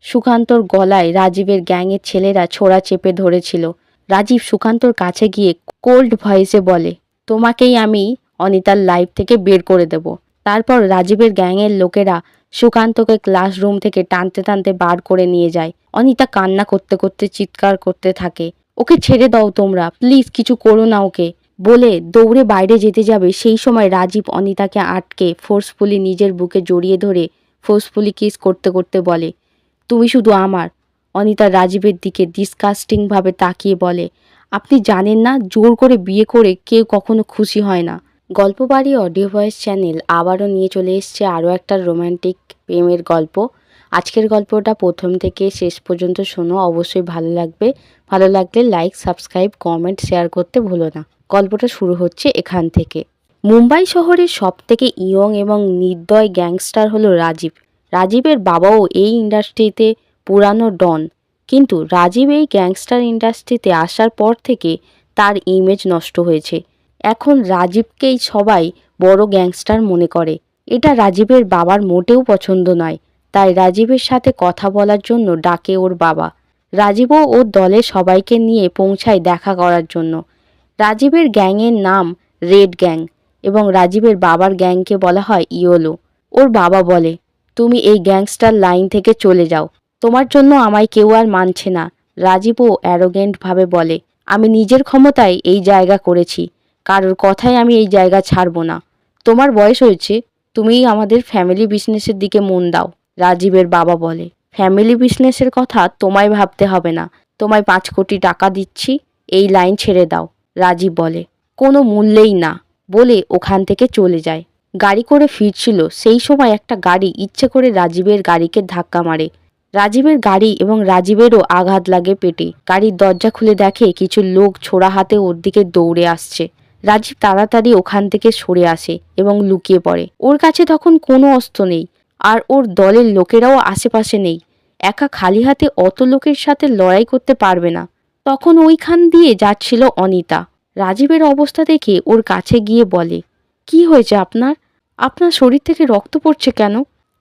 সুকান্তর গলায় রাজীবের গ্যাংয়ের ছেলেরা ছোরা চেপে ধরেছিল। রাজীব সুকান্তর কাছে গিয়ে কোল্ড ভয়েসে বলে, তোমাকেই আমি অনিতার লাইফ থেকে বের করে দেব। তারপর রাজীবের গ্যাংয়ের লোকেরা সুকান্তকে ক্লাসরুম থেকে টানতে টানতে বার করে নিয়ে যায়। অনিতা কান্না করতে করতে চিৎকার করতে থাকে, ওকে ছেড়ে দাও তোমরা, প্লিজ কিছু করো না ওকে, বলে দৌড়ে বাইরে যেতে যাবে। সেই সময় রাজীব অনিতাকে আটকে ফোর্সফুলি নিজের বুকে জড়িয়ে ধরে ফোর্সফুলি কিস করতে করতে বলে, তুমি শুধু আমার। অনিতা রাজীবের দিকে ডিসকাস্টিংভাবে তাকিয়ে বলে, আপনি জানেন না জোর করে বিয়ে করে কেউ কখনো খুশি হয় না। গল্পবাড়ি অডিও ভয়েস চ্যানেল আবারও নিয়ে চলে এসছে আরও একটা রোম্যান্টিক প্রেমের গল্প। আজকের গল্পটা প্রথম থেকে শেষ পর্যন্ত শোনো, অবশ্যই ভালো লাগবে। ভালো লাগলে লাইক, সাবস্ক্রাইব, কমেন্ট, শেয়ার করতে ভুলো না। গল্পটা শুরু হচ্ছে এখান থেকে। মুম্বাই শহরের সবথেকে ইয়ং এবং নির্দয় গ্যাংস্টার হলো রাজীব। রাজীবের বাবাও এই ইন্ডাস্ট্রিতে পুরানো ডন, কিন্তু রাজীব এই গ্যাংস্টার ইন্ডাস্ট্রিতে আসার পর থেকে তার ইমেজ নষ্ট হয়েছে। এখন রাজীবকেই সবাই বড় গ্যাংস্টার মনে করে। এটা রাজীবের বাবার মোটেও পছন্দ নয়, তাই রাজীবের সাথে কথা বলার জন্য ডাকে ওর বাবা। রাজীবও ওর দলের সবাইকে নিয়ে পৌঁছায় দেখা করার জন্য। রাজীবের গ্যাংয়ের নাম রেড গ্যাং এবং রাজীবের বাবার গ্যাংকে বলা হয় ইয়োলো। ওর বাবা বলে, তুমি এই গ্যাংস্টার লাইন থেকে চলে যাও, তোমার জন্য আমায় কেউ আর মানছে না। রাজীবও অ্যারোগেন্টভাবে বলে, আমি নিজের ক্ষমতায় এই জায়গা করেছি, কারোর কথায় আমি এই জায়গা ছাড়বো না। তোমার বয়স হয়েছে, তুমি আমাদের ফ্যামিলি বিজনেসের দিকে মন দাও। রাজীবের বাবা বলে, ফ্যামিলি বিজনেসের কথা তোমায় ভাবতে হবে না, তোমায় 5 কোটি টাকা দিচ্ছি, এই লাইন ছেড়ে দাও। রাজীব বলে, কোনো মূল্যেই না, বলে ওখান থেকে চলে যায়। গাড়ি করে ফিরছিল, সেই সময় একটা গাড়ি ইচ্ছে করে রাজীবের গাড়িকে ধাক্কা মারে। রাজীবের গাড়ি এবং রাজীবেরও আঘাত লাগে পেটে। গাড়ির দরজা খুলে দেখে কিছু লোক ছোড়া হাতে ওর দিকে দৌড়ে আসছে। রাজীব তাড়াতাড়ি ওখান থেকে সরে আসে এবং লুকিয়ে পড়ে। ওর কাছে তখন কোনো অস্ত্র নেই, আর ওর দলের লোকেরাও আশেপাশে নেই। একা খালি হাতে অত লোকের সাথে লড়াই করতে পারবে না। তখন ওইখান দিয়ে যাচ্ছিল অনিতা। রাজীবের অবস্থা দেখে ওর কাছে গিয়ে বলে, কি হয়েছে আপনার? আপনার শরীর থেকে রক্ত পড়ছে কেন?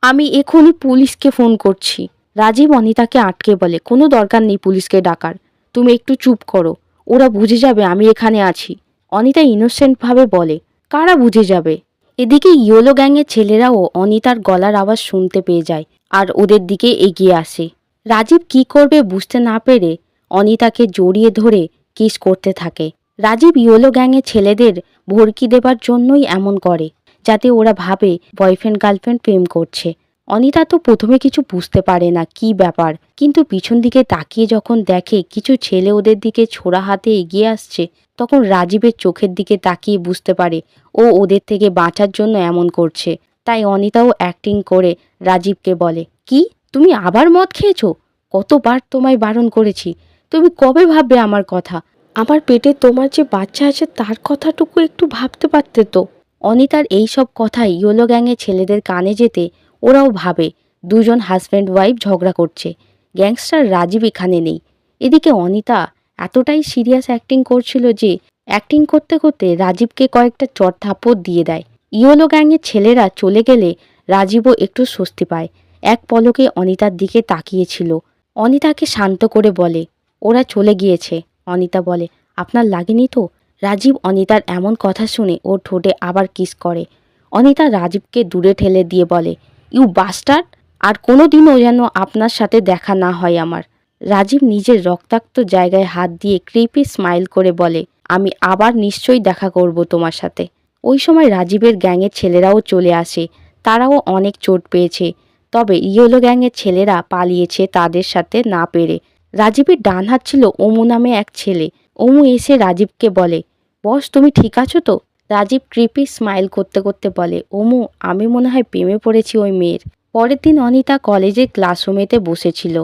আমি এখনই পুলিশকে ফোন করছি। রাজীব অনিতাকে আটকে বলে, কোনো দরকার নেই পুলিশকে ডাকার, তুমি একটু চুপ করো, ওরা বুঝে যাবে আমি এখানে আছি। অনিতা ইনোসেন্টভাবে বলে, কারা বুঝে যাবে? এদিকে ইয়োলো গ্যাংয়ের ছেলেরাও অনিতার গলার আওয়াজ শুনতে পেয়ে যায় আর ওদের দিকে এগিয়ে আসে। রাজীব কি করবে বুঝতে না পেরে অনিতাকে জড়িয়ে ধরে কিস করতে থাকে। রাজীব ইয়োলো গ্যাংয়ের ছেলেদের ভড়কি দেবার জন্যই এমন করে, যাতে ওরা ভাবে বয়ফ্রেন্ড গার্লফ্রেন্ড প্রেম করছে। অনিতা তো প্রথমে কিছু বুঝতে পারে না কি ব্যাপার, কিন্তু পিছন দিকে তাকিয়ে যখন দেখে কিছু ছেলে ওদের দিকে ছোড়া হাতে এগিয়ে আসছে, তখন রাজীবের চোখের দিকে তাকিয়ে বুঝতে পারে ও ওদের থেকে বাঁচার জন্য এমন করছে। তাই অনিতাও অ্যাক্টিং করে রাজীবকে বলে, কি তুমি আবার মদ খেয়েছো? কতবার তোমায় বারণ করেছি, তুমি কবে ভাববে আমার কথা? আমার পেটে তোমার যে বাচ্চা আছে তার কথাটুকু একটু ভাবতে পারতে তো। অনিতার এই সব কথাই ইয়োলো গ্যাংয়ের ছেলেদের কানে যেতে ওরাও ভাবে দুজন হাজব্যান্ড ওয়াইফ ঝগড়া করছে। গ্যাংস্টার রাজীব এখানে নেই। এদিকে অনিতা এতটাই সিরিয়াস অ্যাক্টিং করছিল যে অ্যাক্টিং করতে করতে রাজীবকে কয়েকটা চড় থাপ্পড় দিয়ে দেয়। ইয়োলো গ্যাংয়ের ছেলেরা চলে গেলে রাজীবও একটু স্বস্তি পায়। এক পলকে অনিতার দিকে তাকিয়েছিল। অনিতাকে শান্ত করে বলে, ওরা চলে গিয়েছে। অনিতা বলে, আপনার লাগেনি তো? রাজীব অনিতার এমন কথা শুনে ওর ঠোঁটে আবার কিস করে। অনিতা রাজীবকে দূরে ঠেলে দিয়ে বলে, ইউ বাস্টার্ড, আর কোনো দিনও যেন আপনার সাথে দেখা না হয় আমার। রাজীব নিজের রক্তাক্ত জায়গায় হাত দিয়ে ক্রিপি স্মাইল করে বলে, আমি আবার নিশ্চয়ই দেখা করব তোমার সাথে। ওই সময় রাজীবের গ্যাংয়ের ছেলেরাও চলে আসে। তারাও অনেক চোট পেয়েছে, তবে ইয়োলো গ্যাংয়ের ছেলেরা পালিয়েছে তাদের সাথে না পেরে। রাজীবের ডান হাত ছিল অমু নামে এক ছেলে। অমু এসে রাজীবকে বলে, বস তুমি ঠিক আছো তো? রাজীব ক্রিপি স্মাইল করতে করতে বলে, অমু আমি মনে হয় প্রেমে পড়েছি ওই মেয়ের। পরের দিন অনিতা কলেজের ক্লাসরুমেতে বসেছিল।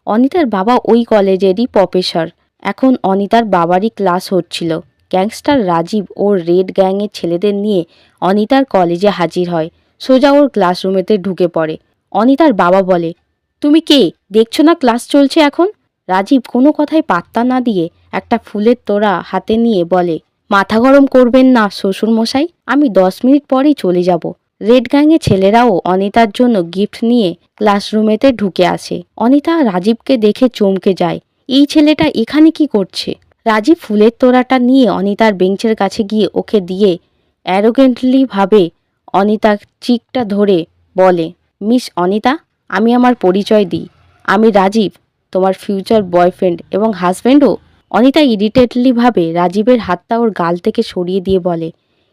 অনিতার বাবা ওই কলেজেরই প্রফেসর। এখন অনিতার বাবারই ক্লাস হচ্ছিল। গ্যাংস্টার রাজীব ওর রেড গ্যাংয়ের ছেলেদের নিয়ে অনিতার কলেজে হাজির হয়। সোজা ওর ক্লাসরুমেতে ঢুকে পড়ে। অনিতার বাবা বলে, তুমি কে? দেখছো না ক্লাস চলছে এখন? রাজীব কোনো কথায় পাত্তা না দিয়ে একটা ফুলের তোড়া হাতে নিয়ে বলে, মাথা গরম করবেন না শ্বশুরমশাই, আমি 10 মিনিট পরেই চলে যাব। রেড গ্যাংয়ের ছেলেরাও অনিতার জন্য গিফট নিয়ে ক্লাসরুমেতে ঢুকে আসে। অনিতা রাজীবকে দেখে চমকে যায়, এই ছেলেটা এখানে কি করছে? রাজীব ফুলের তোড়াটা নিয়ে অনিতার বেঞ্চের কাছে গিয়ে ওকে দিয়ে অ্যারোগেন্টলি ভাবে অনিতার চিকটা ধরে বলে, মিস অনিতা, আমি আমার পরিচয় দিই, আমি রাজীব, তোমার ফিউচার বয়ফ্রেন্ড এবং হাজব্যান্ডও। অনিতা ইরিটেটলি ভাবে রাজীবের হাতটা ওর গাল থেকে সরিয়ে দিয়ে বলে,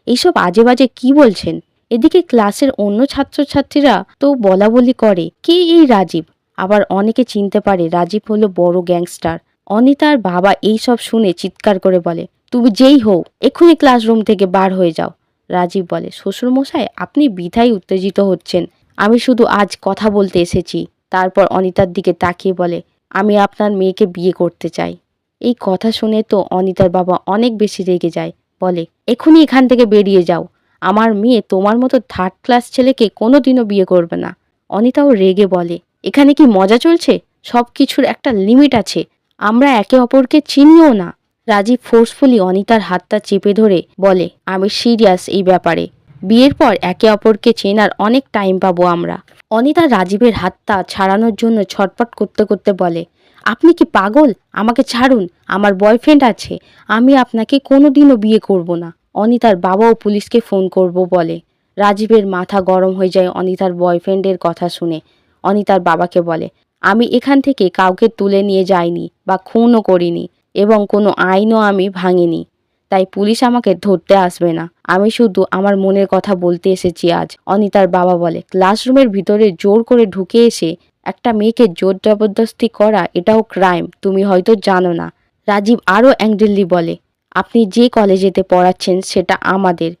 এইসব আজে বাজে কি বলছেন? এদিকে ক্লাসের অন্য ছাত্রছাত্রীরা তো বলা বলি করে, কে এই রাজীব? আবার অনেকে চিনতে পারে রাজীব হলো বড় গ্যাংস্টার। অনিতার বাবা এই সব শুনে চিৎকার করে বলে, তুমি যেই হও এক্ষুনি ক্লাসরুম থেকে বার হয়ে যাও। রাজীব বলে, শ্বশুরমশাই, আপনি বৃথাই উত্তেজিত হচ্ছেন, আমি শুধু আজ কথা বলতে এসেছি। তারপর অনিতার দিকে তাকিয়ে বলে, আমি আপনার মেয়েকে বিয়ে করতে চাই। এই কথা শুনে তো অনিতার বাবা অনেক বেশি রেগে যায়, বলে, এক্ষুনি এখান থেকে বেরিয়ে যাও, আমার মেয়ে তোমার মতো থার্ড ক্লাস ছেলেকে কোনোদিনও বিয়ে করবে না। অনিতাও রেগে বলে, এখানে কি মজা চলছে? সব কিছুর একটা লিমিট আছে, আমরা একে অপরকে চিনিও না। রাজীব ফোর্সফুলি অনিতার হাতটা চেপে ধরে বলে, আমি সিরিয়াস এই ব্যাপারে, বিয়ের পর একে অপরকে চেনার অনেক টাইম পাবো আমরা। অনিতা রাজীবের হাতটা ছাড়ানোর জন্য ছটপট করতে করতে বলে, আপনি কি পাগল? আমাকে ছাড়ুন, আমার বয়ফ্রেন্ড আছে, আমি আপনাকে কোনোদিনও বিয়ে করব না। অনিতার বাবাও পুলিশকে ফোন করব বলে। রাজীবের মাথা গরম হয়ে যায় অনিতার বয়ফ্রেন্ডের কথা শুনে। অনিতার বাবাকে বলে, আমি এখান থেকে কাউকে তুলে নিয়ে যাইনি বা খুনও করিনি এবং কোনো আইনও আমি ভাঙিনি, তাই পুলিশ আমাকে ধরতে আসবে না, আমি শুধু আমার মনের কথা বলতে এসেছি আজ। অনিতার বাবা বলে, ক্লাসরুমের ভিতরে জোর করে ঢুকে এসে একটা মেয়েকে জোর জবরদস্তি করা এটাও ক্রাইম, তুমি হয়তো জানো না। রাজীব আরও অ্যাংগ্রিলি বলে, আপনি যে কলেজেতে পড়াচ্ছেন সেটা আমাদের।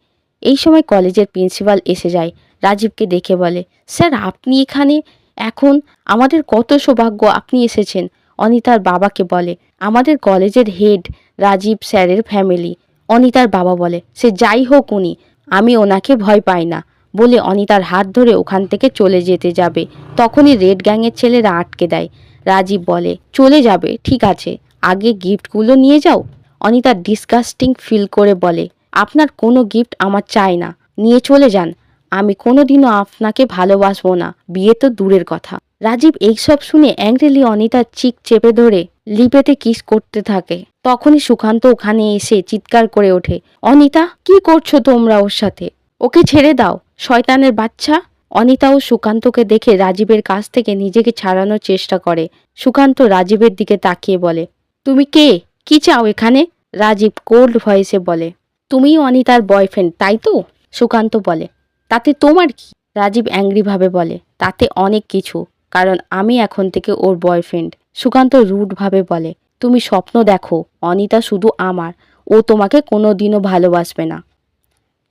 এই সময় কলেজের প্রিন্সিপাল এসে যায়, রাজীবকে দেখে বলে, স্যার আপনি এখানে এখন, আমাদের কত সৌভাগ্য আপনি এসেছেন। অনিতার বাবাকে বলে, আমাদের কলেজের হেড রাজীব স্যারের ফ্যামিলি। অনিতার বাবা বলে, সে যাই হোক উনি, আমি ওনাকে ভয় পাই না, বলে অনিতার হাত ধরে ওখান থেকে চলে যেতে যাবে, তখনই রেড গ্যাংয়ের ছেলেরা আটকে দেয়। রাজীব বলে, চলে যাবে ঠিক আছে, আগে গিফটগুলো নিয়ে যাও। অনিতা ডিসগাস্টিং ফিল করে বলে, আপনার কোনো গিফট আমার চাই না, নিয়ে চলে যান, আমি কোনোদিনও আপনাকে ভালোবাসবো না, বিয়ে তো দূরের কথা। রাজীব এইসব শুনে অ্যাংগ্রিলি অনিতার চিক চেপে ধরে লিপেতে কিস করতে থাকে। তখনই সুকান্ত ওখানে এসে চিৎকার করে ওঠে, অনিতা, কি করছো তোমরা ওর সাথে? ওকে ছেড়ে দাও, শয়তানের বাচ্চা। অনিতা ও সুকান্তকে দেখে রাজীবের কাছ থেকে নিজেকে ছাড়ানোর চেষ্টা করে। সুকান্ত রাজীবের দিকে তাকিয়ে বলে, তুমি কে? কি চাও এখানে? রাজীব কোল্ড ভয়েসে বলে, তুমিই অনিতার বয়ফ্রেন্ড তাই তো? সুকান্ত বলে, তাতে তোমার কি? রাজীব অ্যাংরিভাবে বলে, তাতে অনেক কিছু, কারণ আমি এখন থেকে ওর বয়ফ্রেন্ড। সুকান্ত রুডভাবে বলে, তুমি স্বপ্ন দেখো, অনিতা শুধু আমার, ও তোমাকে কোনোদিনও ভালোবাসবে না।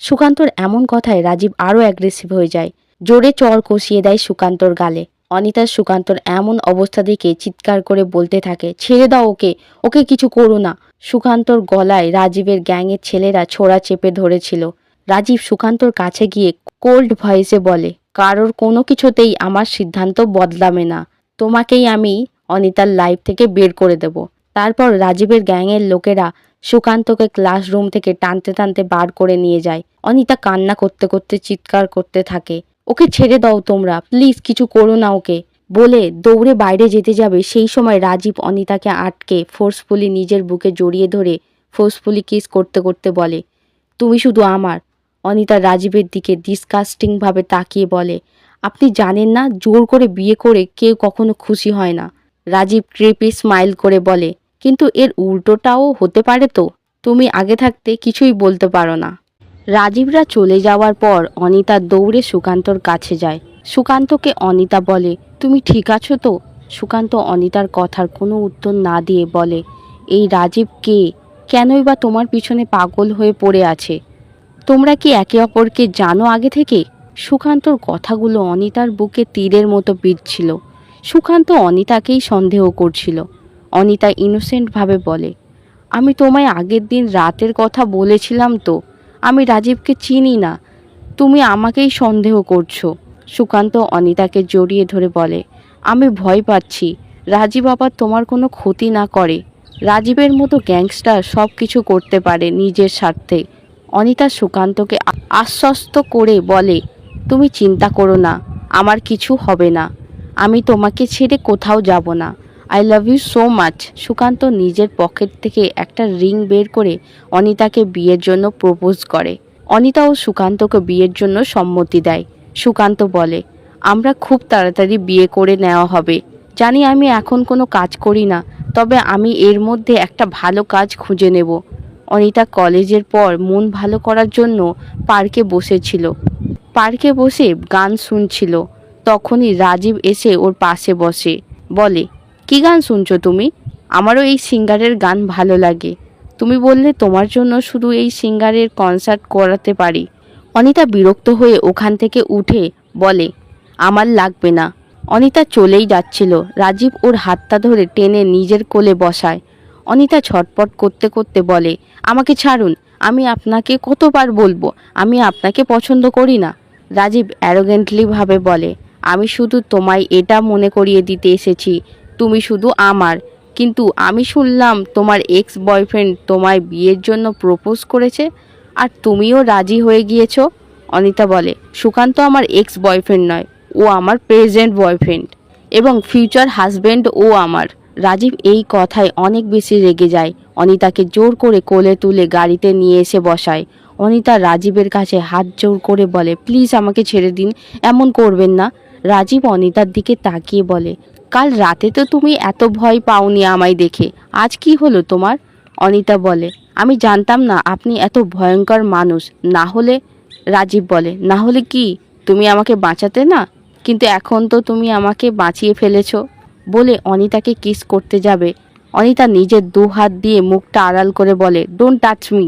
সুকান্তর এমন কথায় রাজীব আরও অ্যাগ্রেসিভ হয়ে যায়, জোরে চড় কষিয়ে দেয় সুকান্তর গালে। অনিতা সুকান্তর এমন অবস্থা দেখে চিৎকার করে বলতে থাকে, ছেড়ে দাও ওকে, ওকে কিছু করো না। সুকান্তর গলায় রাজীবের গ্যাংয়ের ছেলেরা ছোড়া চেপে ধরেছিল। রাজীব সুকান্তর কাছে গিয়ে কোল্ড ভয়েসে বলে, কারোর কোনো কিছুতেই আমার সিদ্ধান্ত বদলাবে না, তোমাকেই আমি অনিতার লাইফ থেকে বের করে দেব। তারপর রাজীবের গ্যাংয়ের লোকেরা সুকান্তকে ক্লাসরুম থেকে টানতে টানতে বার করে নিয়ে যায়। অনিতা কান্না করতে করতে চিৎকার করতে থাকে, ওকে ছেড়ে দাও তোমরা, প্লিজ কিছু করো না ওকে, বলে দৌড়ে বাইরে যেতে যাবে। সেই সময় রাজীব অনিতাকে আটকে ফোর্সফুলি নিজের বুকে জড়িয়ে ধরে ফোর্সফুলি কিস করতে করতে বলে, তুমি শুধু আমার। অনিতা রাজীবের দিকে ডিসকাস্টিংভাবে তাকিয়ে বলে, আপনি জানেন না, জোর করে বিয়ে করে কেউ কখনো খুশি হয় না। রাজীব ক্রিপি স্মাইল করে বলে, কিন্তু এর উল্টোটাও হতে পারে তো, তুমি আগে থাকতে কিছুই বলতে পারো না। রাজীবরা চলে যাওয়ার পর অনিতা দৌড়ে সুকান্তর কাছে যায়। সুকান্তকে অনিতা বলে, তুমি ঠিক আছো তো? সুকান্ত অনিতার কথার কোনো উত্তর না দিয়ে বলে, এই রাজীব কে? কেনই বা তোমার পিছনে পাগল হয়ে পড়ে আছে? তোমরা কি একে অপরকে জানো আগে থেকে? সুকান্তর কথাগুলো অনিতার বুকে তীরের মতো বিঁধছিল। সুকান্ত অনিতাকেই সন্দেহ করছিল। অনিতা ইনোসেন্টভাবে বলে, আমি তোমায় আগের দিন রাতের কথা বলেছিলাম তো, আমি রাজীবকে চিনি না, তুমি আমাকেই সন্দেহ করছো। সুকান্ত অনিতাকে জড়িয়ে ধরে বলে, আমি ভয় পাচ্ছি রাজীব আবার তোমার কোনো ক্ষতি না করে। রাজীবের মতো গ্যাংস্টার সব কিছু করতে পারে নিজের স্বার্থে। অনিতা সুকান্তকে আশ্বস্ত করে বলে, তুমি চিন্তা করো না, আমার কিছু হবে না। আমি তোমাকে ছেড়ে কোথাও যাব না। I love you so much. Sukanta নিজের পকেট থেকে একটা রিং বের করে অনিতাকে বিয়ের জন্য প্রপোজ করে। অনিতা ও সুকান্তকে বিয়ের জন্য সম্মতি দেয়। সুকান্ত বলে, আমরা খুব তাড়াতাড়ি বিয়ে করে নেওয়া হবে। জানি আমি এখন কোনো কাজ করি না, তবে আমি এর মধ্যে একটা ভালো কাজ খুঁজে নেব। অনিতা কলেজের পর মন ভালো করার জন্য পার্কে বসেছিল। পার্কে বসে গান শুনছিল। তখনই রাজীব এসে ওর পাশে বসে, বলে, কি গান শুনছো তুমি? আমারও এই সিঙ্গারের গান ভালো লাগে। তুমি বললে তোমার জন্য শুধু এই সিঙ্গারের কনসার্ট করাতে পারি। অনিতা বিরক্ত হয়ে ওখান থেকে উঠে বলে, আমার লাগবে না। অনিতা চলেই যাচ্ছিল। রাজীব ওর হাতটা ধরে টেনে নিজের কোলে বসায়। অনিতা ছটপট করতে করতে বলে, আমাকে ছাড়ুন। আমি আপনাকে কতবার বলবো আমি আপনাকে পছন্দ করি না। রাজীব অ্যারোগেন্টলি ভাবে বলে, আমি শুধু তোমায় এটা মনে করিয়ে দিতে এসেছি তুমি শুধু আমার। কিন্তু আমি শুনলাম তোমার এক্স বয়ফ্রেন্ড তোমায় বিয়ের জন্য প্রপোজ করেছে, আর তুমিও রাজি হয়ে গিয়েছো। অনিতা বলে, সুকান্ত আমার এক্স বয়ফ্রেন্ড নয়, ও আমার প্রেজেন্ট বয়ফ্রেন্ড এবং ফিউচার হাজব্যান্ড ও আমার। রাজীব এই কথায় অনেক বেশি রেগে যায়। অনিতাকে জোর করে কোলে তুলে গাড়িতে নিয়ে এসে বসায়। অনিতা রাজীবের কাছে হাত জোর করে বলে, প্লিজ আমাকে ছেড়ে দিন, এমন করবেন না। রাজীব অনিতার দিকে তাকিয়ে বলে, কাল রাতে তো তুমি এত ভয় পাওনি আমায় দেখে, আজ কি হলো তোমার? অনিতা বলে, আমি জানতাম না আপনি এত ভয়ঙ্কর মানুষ। না হলে? রাজীব বলে, না হলে কি? তুমি আমাকে বাঁচাতে না, কিন্তু এখন তো তুমি আমাকে বাঁচিয়ে ফেলেছো। বলে অনিতাকে কিস করতে যাবে। অনিতা নিজের দু হাত দিয়ে মুখটা আড়াল করে বলে, ডোন্ট টাচ মি।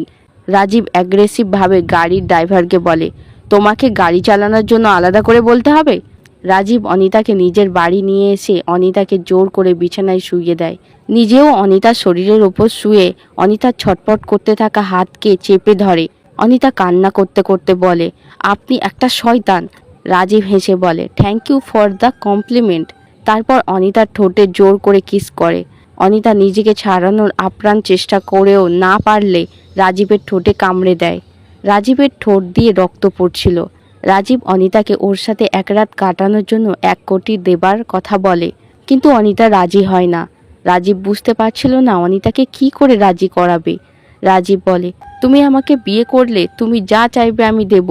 রাজীব অ্যাগ্রেসিভভাবে গাড়ির ড্রাইভারকে বলে, তোমাকে গাড়ি চালানোর জন্য আলাদা করে বলতে হবে? রাজীব অনিতাকে নিজের বাড়ি নিয়ে এসে অনিতাকে জোর করে বিছানায় শুইয়ে দেয়। নিজেও অনিতার শরীরের ওপর শুয়ে অনিতার ছটপট করতে থাকা হাতকে চেপে ধরে। অনিতা কান্না করতে করতে বলে, আপনি একটা শয়তান। রাজীব হেসে বলে, thank you for the compliment. তারপর অনিতার ঠোঁটে জোর করে কিস করে। অনিতা নিজেকে ছাড়ানোর আপ্রাণ চেষ্টা করেও না পারলে রাজীবের ঠোঁটে কামড়ে দেয়। রাজীবের ঠোঁট দিয়ে রক্ত পড়ছিল। রাজীব অনিতাকে ওর সাথে এক রাত কাটানোর জন্য 1 কোটি দেবার কথা বলে, কিন্তু অনিতা রাজি হয় না। রাজীব বুঝতে পারছিল না অনিতাকে কি করে রাজি করাবে। রাজীব বলে, তুমি আমাকে বিয়ে করলে তুমি যা চাইবে আমি দেব,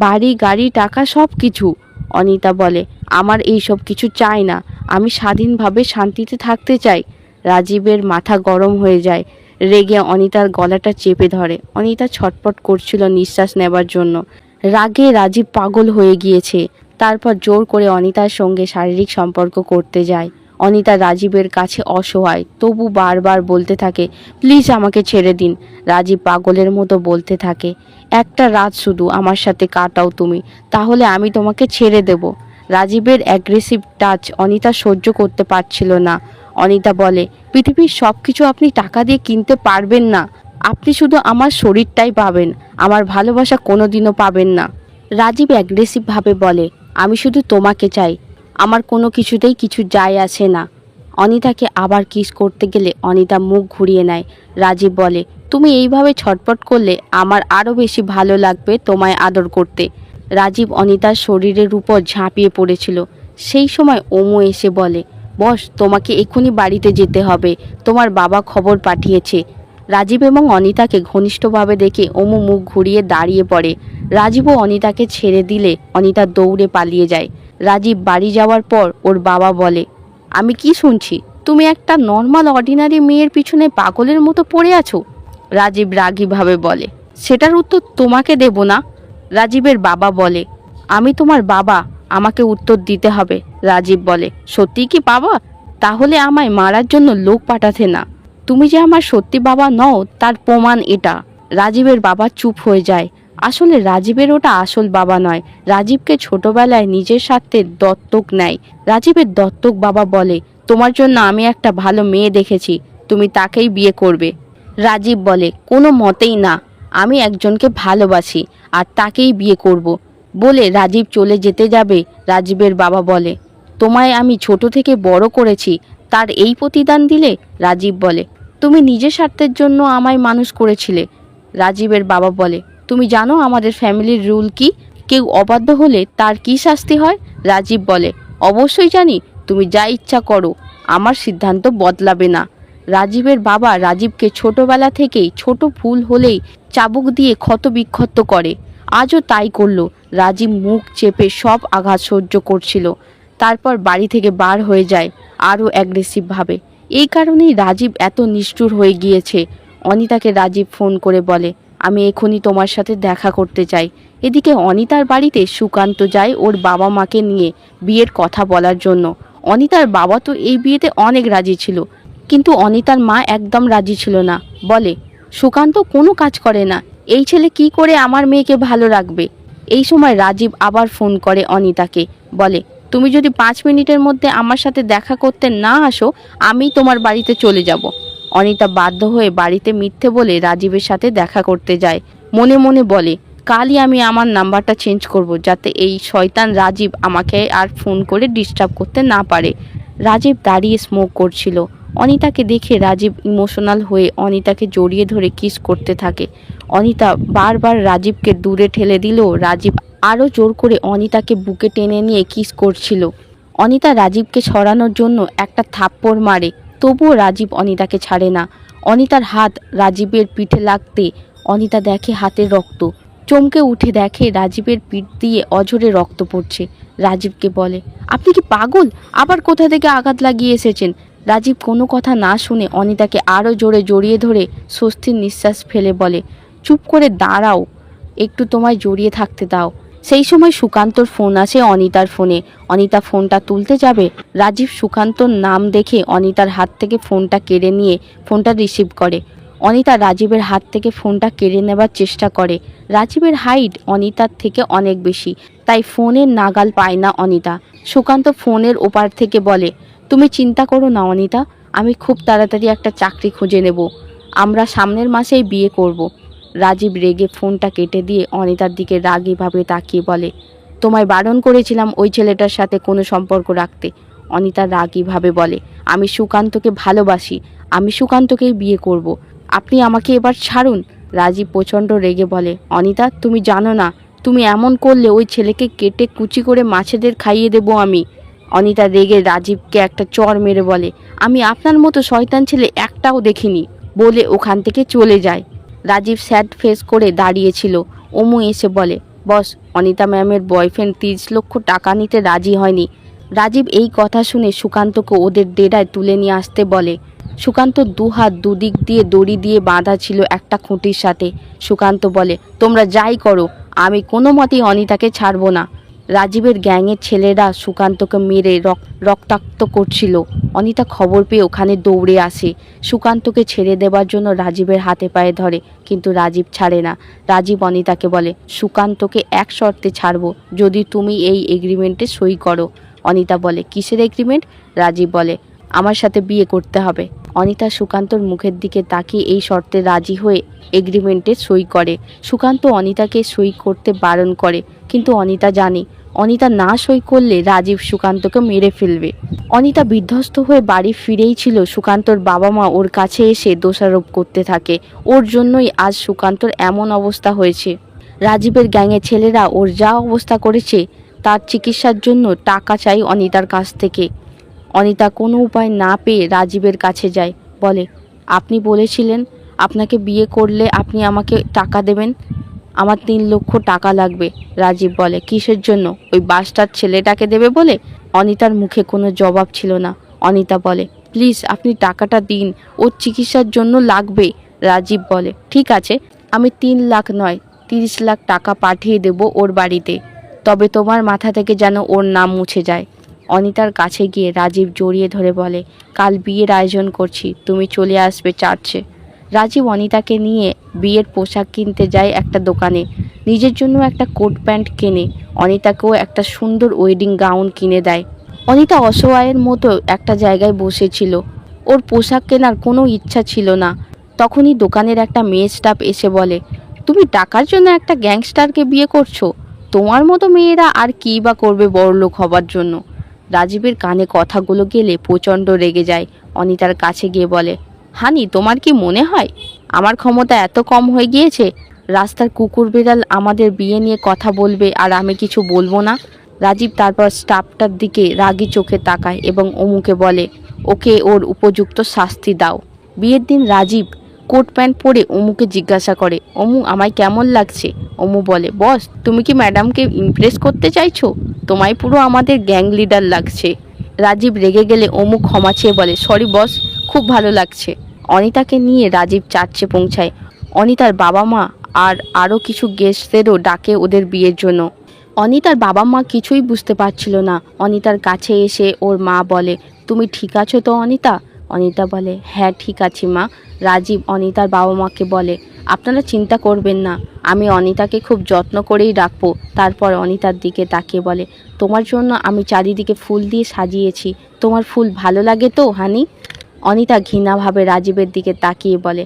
বাড়ি গাড়ি টাকা সব কিছু। অনিতা বলে, আমার এই সব কিছু চাই না, আমি স্বাধীনভাবে শান্তিতে থাকতে চাই। রাজীবের মাথা গরম হয়ে যায়। রেগে অনিতার গলাটা চেপে ধরে। অনিতা ছটপট করছিল নিঃশ্বাস নেবার জন্য। রাগে রাজীব পাগল হয়ে গিয়েছে। তারপর জোর করে অনিতার সঙ্গে শারীরিক সম্পর্ক করতে যায়। অনিতা রাজীবের কাছে অসহায়, তবু বারবার বলতে থাকে, প্লিজ আমাকে ছেড়ে দিন। রাজীব পাগলের মতো বলতে থাকে, একটা রাত শুধু আমার সাথে কাটাও তুমি, তাহলে আমি তোমাকে ছেড়ে দেব। রাজীবের অ্যাগ্রেসিভ টাচ অনিতা সহ্য করতে পারছিল না। অনিতা বলে, পৃথিবীর সব কিছু আপনি টাকা দিয়ে কিনতে পারবেন না। আপনি শুধু আমার শরীরটাই পাবেন, আমার ভালোবাসা কোনোদিনও পাবেন না। রাজীব অ্যাগ্রেসিভভাবে বলে, আমি শুধু তোমাকে চাই, আমার কোনো কিছুতেই কিছু যায় আসে না। অনিতাকে আবার কিস করতে গেলে অনিতা মুখ ঘুরিয়ে নেয়। রাজীব বলে, তুমি এইভাবে ছটপট করলে আমার আরও বেশি ভালো লাগবে তোমায় আদর করতে। রাজীব অনিতার শরীরের উপর ঝাঁপিয়ে পড়েছিল। সেই সময় ওমু এসে বলে, বস, তোমাকে এক্ষুনি বাড়িতে যেতে হবে, তোমার বাবা খবর পাঠিয়েছে। রাজীব এবং অনিতাকে ঘনিষ্ঠভাবে দেখে ওমু মুখ ঘুরিয়ে দাঁড়িয়ে পড়ে। রাজীবও অনিতাকে ছেড়ে দিলে অনিতা দৌড়ে পালিয়ে যায়। রাজীব বাড়ি যাওয়ার পর ওর বাবা বলে, আমি কি শুনছি, তুমি একটা নর্মাল অর্ডিনারি মেয়ের পিছনে পাগলের মতো পড়ে আছো? রাজীব রাগীভাবে বলে, সেটার উত্তর তোমাকে দেব না। রাজীবের বাবা বলে, আমি তোমার বাবা, আমাকে উত্তর দিতে হবে। রাজীব বলে, সত্যি কি বাবা? তাহলে আমায় মারার জন্য লোক পাঠাতে না। তুমি যে আমার সত্যি বাবা নও তার প্রমাণ এটা। রাজীবের বাবা চুপ হয়ে যায়। আসলে রাজীবের ওটা আসল বাবা নয়। রাজীবকে ছোটবেলায় নিজের সাথে দত্তক নেয়। রাজীবের দত্তক বাবা বলে, তোমার জন্য আমি একটা ভালো মেয়ে দেখেছি, তুমি তাকেই বিয়ে করবে। রাজীব বলে, কোনো মতেই না, আমি একজনকে ভালোবাসি আর তাকেই বিয়ে করব। বলে রাজীব চলে যেতে যাবে। রাজীবের বাবা বলে, তোমায় আমি ছোট থেকে বড় করেছি, তার এই প্রতিদান দিলে? রাজীব বলে, তুমি নিজের স্বার্থের জন্য আমায় মানুষ করেছিলে। রাজীবের বাবা বলে, তুমি জানো আমাদের ফ্যামিলির রুল কি? কেউ অবাধ্য হলে তার কি শাস্তি হয়? রাজীব বলে, অবশ্যই জানি, তুমি যা ইচ্ছা করো, আমার সিদ্ধান্ত বদলাবে না। রাজীবের বাবা রাজীবকে ছোটবেলা থেকেই ছোট ভুল হলেই চাবুক দিয়ে ক্ষতবিক্ষত করে। আজও তাই করলো। রাজীব মুখ চেপে সব আঘাত সহ্য করছিল, তারপর বাড়ি থেকে বার হয়ে যায় আরও অ্যাগ্রেসিভভাবে। এই কারণেই রাজীব এত নিষ্ঠুর হয়ে গিয়েছে। অনিতাকে রাজীব ফোন করে বলে, আমি এখনই তোমার সাথে দেখা করতে চাই। এদিকে অনিতার বাড়িতে সুকান্ত যায় ওর বাবা মাকে নিয়ে বিয়ের কথা বলার জন্য। অনিতার বাবা তো এই বিয়েতে অনেক রাজি ছিল, কিন্তু অনিতার মা একদম রাজি ছিল না। বলে, সুকান্ত কোনো কাজ করে না, এই ছেলে কি করে আমার মেয়েকে ভালো রাখবে? এই সময় রাজীব আবার ফোন করে অনিতাকে, বলে, তুমি যদি 5 মিনিটের মধ্যে আমার সাথে দেখা করতে না আসো, আমি তোমার বাড়িতে চলে যাব। অনিতা বাধ্য হয়ে বাড়িতে মিথ্যে বলে রাজীবের সাথে দেখা করতে যায়। মনে মনে বলে, কালই আমি আমার নাম্বারটা চেঞ্জ করব, যাতে এই শয়তান রাজীব আমাকে আর ফোন করে ডিস্টার্ব করতে না পারে। রাজীব দাঁড়িয়ে স্মোক করছিল। অনিতাকে দেখে রাজীব ইমোশনাল হয়ে অনিতাকে জড়িয়ে ধরে কিস করতে থাকে। অনিতা বারবার রাজীবকে দূরে ঠেলে দিলেও রাজীব আরও জোর করে অনিতাকে বুকে টেনে নিয়ে কিস করছিল। অনিতা রাজীবকে সরানোর জন্য একটা থাপ্পড় মারে, তবুও রাজীব অনিতাকে ছাড়ে না। অনিতার হাত রাজীবের পিঠে লাগতে অনিতা দেখে হাতের রক্ত। চমকে উঠে দেখে রাজীবের পিঠ দিয়ে অঝরে রক্ত পড়ছে। রাজীবকে বলে, আপনি কি পাগল? আবার কোথা থেকে আঘাত লাগিয়ে এসেছেন? রাজীব কোনো কথা না শুনে অনিতাকে আরও জোরে জড়িয়ে ধরে স্বস্তির নিঃশ্বাস ফেলে বলে, চুপ করে দাঁড়াও, একটু তোমায় জড়িয়ে থাকতে দাও। সেই সময় সুকান্তর ফোন আসে অনিতার ফোনে। অনিতা ফোনটা তুলতে যাবে, রাজীব সুকান্তর নাম দেখে অনিতার হাত থেকে ফোনটা কেড়ে নিয়ে ফোনটা রিসিভ করে। অনিতা রাজীবের হাত থেকে ফোনটা কেড়ে নেবার চেষ্টা করে। রাজীবের হাইট অনিতার থেকে অনেক বেশি, তাই ফোনের নাগাল পায় না অনিতা। সুকান্ত ফোনের ওপার থেকে বলে, তুমি চিন্তা করো না অনিতা, আমি খুব তাড়াতাড়ি একটা চাকরি খুঁজে নেব, আমরা সামনের মাসেই বিয়ে করব। রাজীব রেগে ফোনটা কেটে দিয়ে অনিতার দিকে রাগীভাবে তাকিয়ে বলে, তোমায় বারণ করেছিলাম ওই ছেলেটার সাথে কোনো সম্পর্ক রাখতে। অনিতা রাগীভাবে বলে, আমি সুকান্তকে ভালোবাসি, আমি সুকান্তকেই বিয়ে করব, আপনি আমাকে এবার ছাড়ুন। রাজীব প্রচণ্ড রেগে বলে, অনিতা তুমি জানো না, তুমি এমন করলে ওই ছেলেকে কেটে কুচি করে মাছেদের খাইয়ে দেবো আমি। অনিতা রেগে রাজীবকে একটা চড় মেরে বলে, আমি আপনার মতো শয়তান ছেলে একটাও দেখিনি, বলে ওখান থেকে চলে যায়। রাজীব স্যাড ফেস করে দাঁড়িয়েছিল। অমু এসে বলে, বস, অনিতা ম্যামের বয়ফ্রেন্ড 30 লক্ষ টাকা নিতে রাজি হয়নি। রাজীব এই কথা শুনে সুকান্তকে ওদের ডেরায় তুলে নিয়ে আসতে বলে। সুকান্ত দুহাত দুদিক দিয়ে দড়ি দিয়ে বাঁধা ছিল একটা খুঁটির সাথে। সুকান্ত বলে, তোমরা যাই করো, আমি কোনো মতেই অনিতাকে ছাড়বো না। রাজীবের গ্যাংয়ের ছেলেরা সুকান্তকে মেরে রক্তাক্ত করছিল। অনিতা খবর পেয়ে ওখানে দৌড়ে আসে। সুকান্তকে ছেড়ে দেবার জন্য রাজীবের হাতে পায়ে ধরে, কিন্তু রাজীব ছাড়ে না। রাজীব অনিতাকে বলে, সুকান্তকে এক শর্তে ছাড়বো, যদি তুমি এই এগ্রিমেন্টে সই করো। অনিতা বলে, কিসের এগ্রিমেন্ট? রাজীব বলে, আমার সাথে বিয়ে করতে হবে। অনিতা সুকান্তর মুখের দিকে তাকিয়ে এই শর্তে রাজি হয়ে এগ্রিমেন্টে সই করে। সুকান্ত অনিতাকে সই করতে বারণ করে, কিন্তু অনিতা জানে অনিতা না সই করলে রাজীব সুকান্তকে মেরে ফেলবে। অনিতা বিধ্বস্ত হয়ে বাড়ি ফিরেই ছিল। সুকান্তর বাবা মা ওর কাছে এসে দোষারোপ করতে থাকে, ওর জন্যই আজ সুকান্তর এমন অবস্থা হয়েছে। রাজীবের গ্যাংয়ের ছেলেরা ওর যা অবস্থা করেছে তার চিকিৎসার জন্য টাকা চাই অনিতার কাছ থেকে। অনিতা কোনো উপায় না পেয়ে রাজীবের কাছে যায়, বলে, আপনি বলেছিলেন আপনাকে বিয়ে করলে আপনি আমাকে টাকা দেবেন, আমার 3 লক্ষ টাকা লাগবে। রাজীব বলে, কিসের জন্য? ওই বাস্টার ছেলেটাকে দেবে বলে? অনিতার মুখে কোনো জবাব ছিল না। অনিতা বলে, প্লিজ আপনি টাকাটা দিন, ওর চিকিৎসার জন্য লাগবে। রাজীব বলে, ঠিক আছে, আমি 3 লাখ নয় 30 লাখ টাকা পাঠিয়ে দেব ওর বাড়িতে, তবে তোমার মাথা থেকে যেন ওর নাম মুছে যায়। অনিতার কাছে গিয়ে রাজীব জড়িয়ে ধরে বলে, কাল বিয়ের আয়োজন করছি, তুমি চলে আসবে চার্চে। রাজীব অনিতাকে নিয়ে বিয়ের পোশাক কিনতে যায় একটা দোকানে। নিজের জন্য একটা কোট প্যান্ট কেনে, অনিতাকেও একটা সুন্দর ওয়েডিং গাউন কিনে দেয়। অনিতা অসহায়ের মতো একটা জায়গায় বসেছিল, ওর পোশাক কেনার কোনো ইচ্ছা ছিল না। তখনই দোকানের একটা মেয়ে স্টাফ এসে বলে, তুমি টাকার জন্য একটা গ্যাংস্টারকে বিয়ে করছো? তোমার মতো মেয়েরা আর কী বা করবে বড়লোক হবার জন্য? রাজীবের কানে কথাগুলো গেলে প্রচণ্ড রেগে যায়। অনিতার কাছে গিয়ে বলে, হানি, তোমার কি মনে হয় আমার ক্ষমতা এত কম হয়ে গিয়েছে? রাস্তার কুকুর বিড়াল আমাদের বিয়ে নিয়ে কথা বলবে আর আমি কিছু বলবো না? রাজীব তারপর স্টাফটার দিকে রাগী চোখে তাকায় এবং অমুকে বলে, ওকে ওর উপযুক্ত শাস্তি দাও। বিয়ের দিন রাজীব কোট প্যান্ট পরে অমুকে জিজ্ঞাসা করে, অমু আমায় কেমন লাগছে? অমু বলে, বস তুমি কি ম্যাডামকে ইমপ্রেস করতে চাইছো? তোমায় পুরো আমাদের গ্যাং লিডার লাগছে। রাজীব রেগে গেলে অমু ক্ষমা চেয়ে বলে, সরি বস, খুব ভালো লাগছে। অনিতাকে নিয়ে রাজীব চার্চে পৌঁছায়। অনিতার বাবা মা আর আরও কিছু গেস্টদেরও ডাকে ওদের বিয়ের জন্য। অনিতার বাবা মা কিছুই বুঝতে পারছিল না। অনিতার কাছে এসে ওর মা বলে, তুমি ঠিক আছো তো অনিতা? অনিতা বলে, হ্যাঁ ঠিক আছি মা। রাজীব অনিতার বাবা মাকে বলে, আপনারা চিন্তা করবেন না, আমি অনিতাকে খুব যত্ন করেই রাখবো। তারপর অনিতার দিকে তাকিয়ে বলে, তোমার জন্য আমি চারিদিকে ফুল দিয়ে সাজিয়েছি, তোমার ফুল ভালো লাগে তো হানি? অনিতা ঘৃণাভাবে রাজীবের দিকে তাকিয়ে বলে,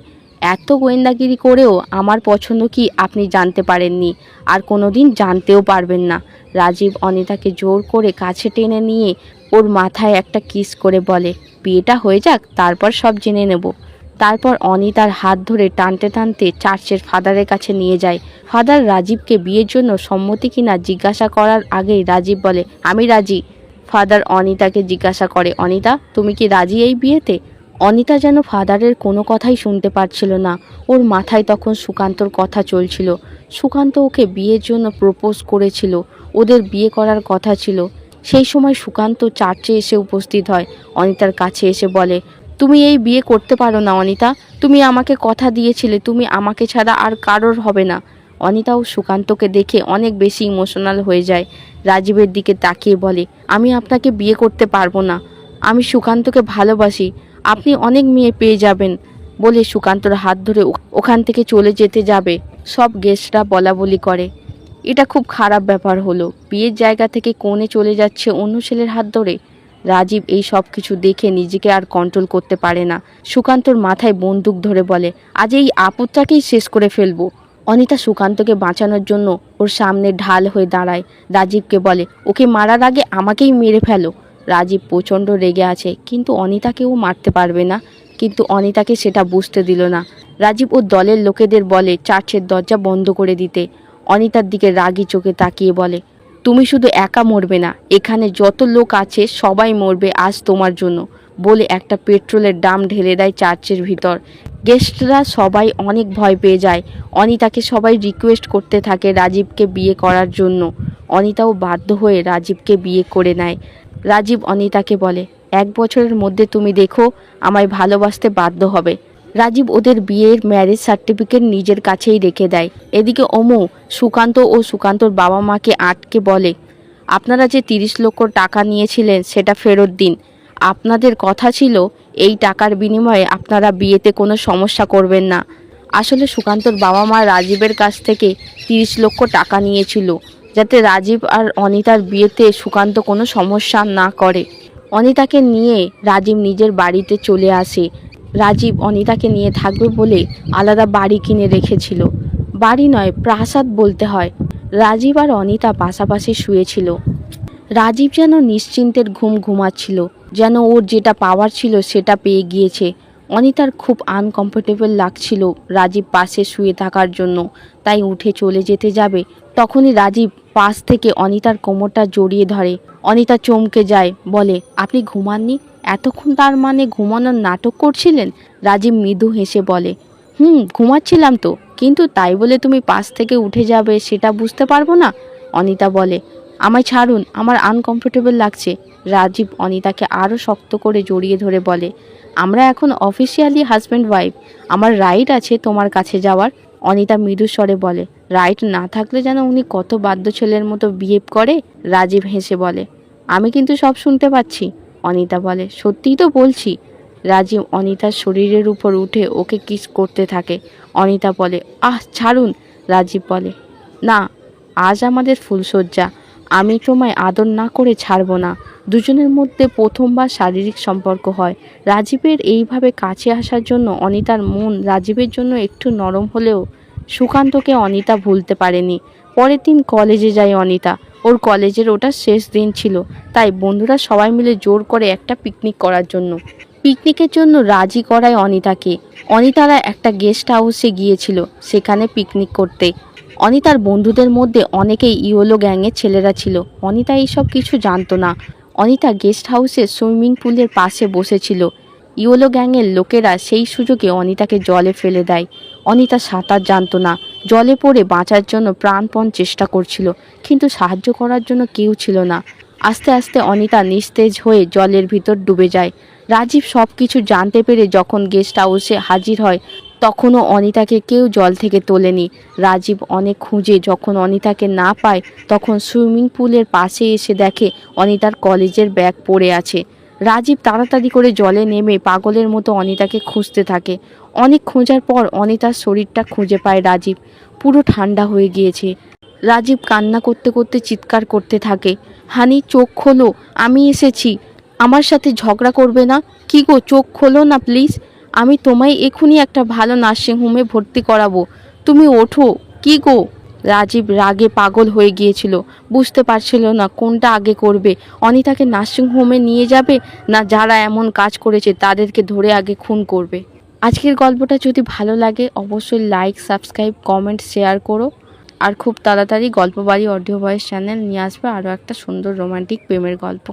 এত গোয়েন্দাগিরি করেও আমার পছন্দ কি আপনি জানতে পারেননি, আর কোনোদিন জানতেও পারবেন না। রাজীব অনিতাকে জোর করে কাছে টেনে নিয়ে ওর মাথায় একটা কিস করে বলে, বিয়েটা হয়ে যাক, তারপর সব জেনে নেব। তারপর অনিতার হাত ধরে টানতে টানতে চার্চের ফাদারের কাছে নিয়ে যায়। ফাদার রাজীবকে বিয়ের জন্য সম্মতি কিনা জিজ্ঞাসা করার আগেই রাজীব বলে, আমি রাজি। ফাদার অনিতাকে জিজ্ঞাসা করে, অনিতা তুমি কি রাজি এই বিয়েতে? অনিতা যেন ফাদারের কোনো কথাই শুনতে পারছিল না। ওর মাথায় তখন সুকান্তর কথা চলছিল। সুকান্ত ওকে বিয়ের জন্য প্রপোজ করেছিল, ওদের বিয়ে করার কথা ছিল। সেই সময় সুকান্ত চার্চে এসে উপস্থিত হয়। অনিতার কাছে এসে বলে, তুমি এই বিয়ে করতে পারো না অনিতা, তুমি আমাকে কথা দিয়েছিলে তুমি আমাকে ছাড়া আর কারোর হবে না। অনিতাও সুকান্তকে দেখে অনেক বেশি ইমোশনাল হয়ে যায়। রাজীবের দিকে তাকিয়ে বলে, আমি আপনাকে বিয়ে করতে পারবো না, আমি সুকান্তকে ভালোবাসি, আপনি অনেক মেয়ে পেয়ে যাবেন। বলে সুকান্তর হাত ধরে ওখান থেকে চলে যেতে যাবে। সব গেস্টরা বলা বলি করে, এটা খুব খারাপ ব্যাপার হলো, বিয়ের জায়গা থেকে কোণে চলে যাচ্ছে অন্য ছেলের হাত ধরে। রাজীব এই সব কিছু দেখে নিজেকে আর কন্ট্রোল করতে পারে না। সুকান্তর মাথায় বন্দুক ধরে বলে, আজ এই আপদটাকেই শেষ করে ফেলবো। অনিতা সুকান্তকে বাঁচানোর জন্য ওর সামনে ঢাল হয়ে দাঁড়ায়। রাজীবকে বলে, ওকে মারার আগে আমাকেই মেরে ফেলো। রাজীব প্রচণ্ড রেগে আছে, কিন্তু অনিতাকেও মারতে পারবে না। কিন্তু অনিতাকে সেটা বুঝতে দিল না। রাজীব ও দলের লোকেদের বলে চার্চের দরজা বন্ধ করে দিতে। অনিতার দিকে রাগী চোখে তাকিয়ে বলে, তুমি শুধু একা মরবে না, এখানে যত লোক আছে সবাই মরবে আজ তোমার জন্য। বলে একটা পেট্রোলের ড্রাম ঢেলে দেয় চার্চের ভিতর। গেস্টরা সবাই অনেক ভয় পেয়ে যায়। অনিতাকে সবাই রিকোয়েস্ট করতে থাকে রাজীবকে বিয়ে করার জন্য। অনিতাও বাধ্য হয়ে রাজীবকে বিয়ে করে নেয়। রাজীব অনিতাকে বলে, 1 বছরের মধ্যে তুমি দেখো আমায় ভালোবাসতে বাধ্য হবে। রাজীব ওদের বিয়ের ম্যারেজ সার্টিফিকেট নিজের কাছেই রেখে দেয়। এদিকে অমু সুকান্ত ও সুকান্তর বাবা মাকে আটকে বলে, আপনারা যে 30 লক্ষ টাকা নিয়েছিলেন সেটা ফেরত দিন। আপনাদের কথা ছিল এই টাকার বিনিময়ে আপনারা বিয়েতে কোনো সমস্যা করবেন না। আসলে সুকান্তর বাবা মা রাজীবের কাছ থেকে 30 লক্ষ টাকা নিয়েছিল, যাতে রাজীব আর অনিতার বিয়েতে সুকান্ত কোনো সমস্যা না করে। অনিতাকে নিয়ে রাজীব নিজের বাড়িতে চলে আসে। রাজীব অনিতাকে নিয়ে থাকবে বলে আলাদা বাড়ি কিনে রেখেছিল। বাড়ি নয়, প্রাসাদ বলতে হয়। রাজীব আর অনিতা পাশাপাশি শুয়েছিল। রাজীব যেন নিশ্চিন্তের ঘুম ঘুমাচ্ছিল, যেন ওর যেটা পাওয়ার ছিল সেটা পেয়ে গিয়েছে। অনিতার খুব আনকমফোর্টেবল লাগছিল রাজীব পাশে শুয়ে থাকার জন্য, তাই উঠে চলে যেতে যাবে। তখনই রাজীব পাশ থেকে অনিতার কোমরটা জড়িয়ে ধরে। অনিতা চমকে যায়, বলে, আপনি ঘুমাননি এতক্ষণ? তার মানে ঘুমানোর নাটক করছিলেন? রাজীব মৃদু হেসে বলে, ঘুমাচ্ছিলাম তো, কিন্তু তাই বলে তুমি পাশ থেকে উঠে যাবে সেটা বুঝতে পারবো না? অনিতা বলে, আমায় ছাড়ুন, আমার আনকমফোর্টেবল লাগছে। রাজীব অনিতাকে আরও শক্ত করে জড়িয়ে ধরে বলে, আমরা এখন অফিসিয়ালি হাজব্যান্ড ওয়াইফ, আমার রাইট আছে তোমার কাছে যাওয়ার। অনিতা মৃদু স্বরে বলে, রাইট না থাকলে যেন উনি কত বাধ্য ছেলের মতো বিহেভ করে। রাজীব হেসে বলে, আমি কিন্তু সব শুনতে পাচ্ছি। অনিতা বলে, সত্যিই তো বলছি। রাজীব অনিতার শরীরের উপর উঠে ওকে কিস করতে থাকে। অনিতা বলে, আহ ছাড়ুন। রাজীব বলে, না, আজ আমাদের ফুলশয্যা, আমি তোমায় আদর না করে ছাড়বো না। দুজনের মধ্যে প্রথমবার শারীরিক সম্পর্ক হয়। রাজীবের এইভাবে কাছে আসার জন্য অনিতার মন রাজীবের জন্য একটু নরম হলেও সুকান্তকে অনিতা ভুলতে পারেনি। পরের দিন কলেজে যায় অনিতা। ওর কলেজের ওটা শেষ দিন ছিল, তাই বন্ধুরা সবাই মিলে জোর করে একটা পিকনিক করার জন্য। পিকনিকের জন্য রাজি করায় অনিতাকে। অনিতারা একটা গেস্ট হাউসে গিয়েছিল সেখানে পিকনিক করতে। অনিতার বন্ধুদের মধ্যে অনেকেই ইয়োলো গ্যাংয়ের ছেলেরা ছিল। অনিতা এইসব কিছু জানতো না। অনিতা গেস্ট হাউসের সুইমিং পুলের পাশে বসেছিল। ইয়োলো গ্যাংয়ের লোকেরা সেই সুযোগে অনিতাকে জলে ফেলে দেয়। অনিতা সাঁতার জানতো না। জলে পড়ে বাঁচার জন্য প্রাণপণ চেষ্টা করছিল, কিন্তু সাহায্য করার জন্য কেউ ছিল না। আস্তে আস্তে অনিতা নিস্তেজ হয়ে জলের ভিতর ডুবে যায়। রাজীব সব কিছু জানতে পেরে যখন গেস্ট হাউসে হাজির হয় তখনও অনিতাকে কেউ জল থেকে তোলেনি। রাজীব অনেক খুঁজে যখন অনিতাকে না পায় তখন সুইমিং পুলের পাশে এসে দেখে অনিতার কলেজের ব্যাগ পড়ে আছে। রাজীব তাড়াতাড়ি করে জলে নেমে পাগলের মতো অনিতাকে খুঁজতে থাকে। অনেক খোঁজার পর অনিতার শরীরটা খুঁজে পায় রাজীব। পুরো ঠান্ডা হয়ে গিয়েছে। রাজীব কান্না করতে করতে চিৎকার করতে থাকে, হানি চোখ খোলো, আমি এসেছি, আমার সাথে ঝগড়া করবে না। কি গো, চোখ খোলো না প্লিজ, আমি তোমায় এখনই একটা ভালো নার্সিংহোমে ভর্তি করাবো, তুমি ওঠো। কি গো। রাজীব রাগে পাগল হয়ে গিয়েছিল, বুঝতে পারছিল না কোনটা আগে করবে, অনিতাকে নার্সিংহোমে নিয়ে যাবে না যারা এমন কাজ করেছে তাদেরকে ধরে আগে খুন করবে। আজকের গল্পটা যদি ভালো লাগে অবশ্যই লাইক, সাবস্ক্রাইব, কমেন্ট, শেয়ার করো। আর খুব তাড়াতাড়ি গল্পবাড়ি অডিও ভয়েস চ্যানেল নিয়ে আসবে আরও একটা সুন্দর রোমান্টিক প্রেমের গল্প।